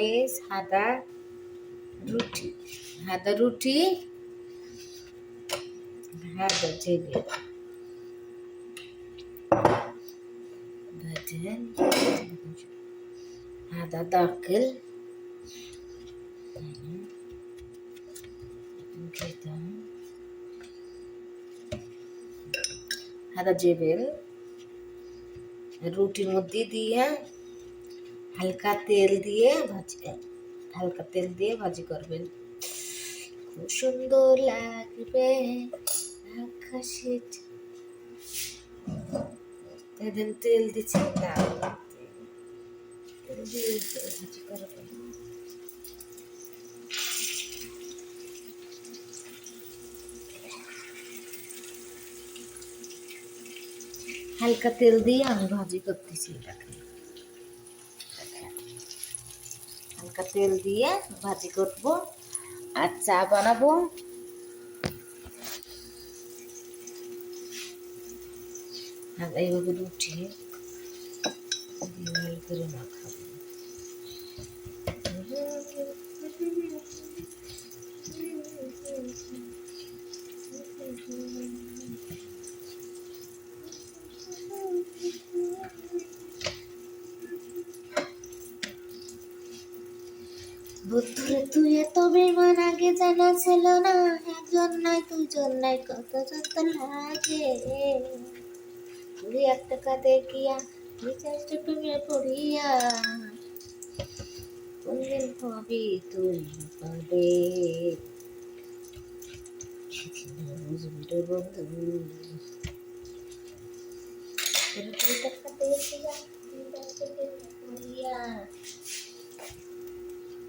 Guys, রুটি সাদা রুটি, সাদা জেগে بعدين هذا داخل كده. هذا جبل রুটির মধ্যে দিয়ে হালকা তেল দিয়ে ভাজি করবেন, খুব সুন্দর লাগবে। আকাশে তেল দিচ্ছি, তেল দিয়ে ভাজি করবেন। হালকা তেল দিয়ে আমি ভাজি করতেছি এটাকে, হালকা তেল দিয়ে ভাজি করব আর চা বানাবো। আর এইভাবে রুটি ভালো করে মাখাবো। বন্ধুরে তুই এত বেমান আগে জানা ছিল না, একজন নাই দুজন নাই কত যত লাগে। তুই 1 টাকা দেখিয়া রিচার্জটা প্রেমে পড়িয়া, কোনদিন পাবি তুই পাবে, বুঝবি রে বন্ধু। 2 টাকা দেখিয়া রিচার্জটা প্রেমে পড়িয়া।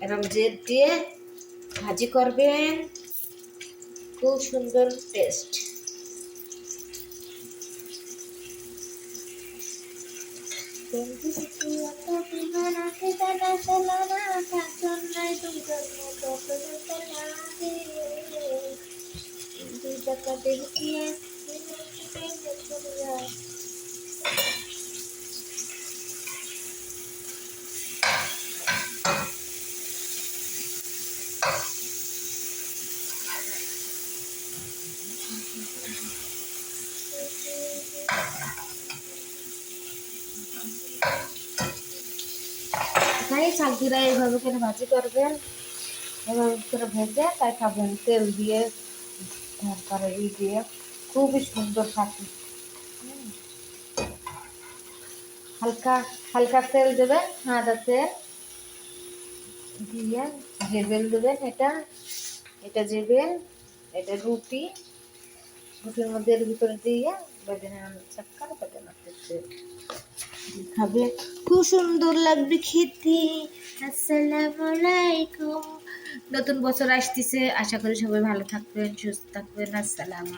এরকম জেদ দিয়ে ভাজি করবেন, খুব সুন্দর টেস্ট। শাকগুলা এইভাবে করে ভাজি করবেন, এভাবে করে ভেজে তাই খাবেন তেল দিয়ে, তারপরে দিয়ে খুবই সুন্দর থাকে। হালকা হালকা তেল দেবেন, সাদা তেল দিয়ে জেবেল দেবেন। এটা জেবেল, এটা রুটির মধ্যে এর ভিতরে দিয়ে বেদানা চাক্কার বেদানা খাবে, খুব সুন্দর লাগবে খেতে। আসসালামু আলাইকুম। নতুন বছর আসতেছে, আশা করি সবাই ভালো থাকবেন, সুস্থ থাকবেন। আসসালামু।